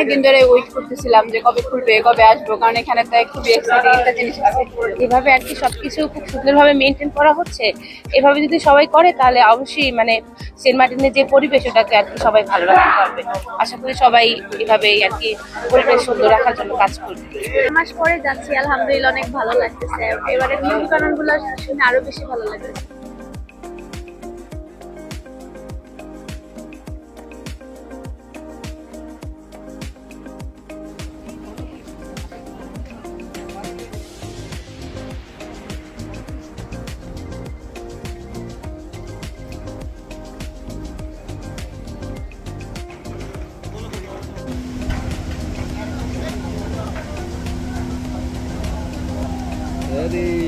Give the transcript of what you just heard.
অনেকদিন ধরে ওয়েট করতেছিলাম যে কবে খুলবে কবে আসবো, কারণ এখানে তো খুবই এক্সাইটিং একটা জিনিস আছে। এভাবে আর কি সবকিছু খুব সুন্দরভাবে মেনটেন করা হচ্ছে। এভাবে যদি সবাই করে তাহলে অবশ্যই মানে সেন্ট মার্টিনের যে পরিবেশ ওটাকে আর কি সবাই ভালো রাখতে পারবে। আশা করি সবাই এভাবেই আর কি পরিবেশ সুন্দর রাখার জন্য কাজ করবে। 2 মাস পরে যাচ্ছি, আলহামদুলিল্লাহ অনেক ভালো লাগতেছে। এবারে নিয়ম কানুন গুলো শুনে আরো বেশি ভালো লাগতেছে। Ready.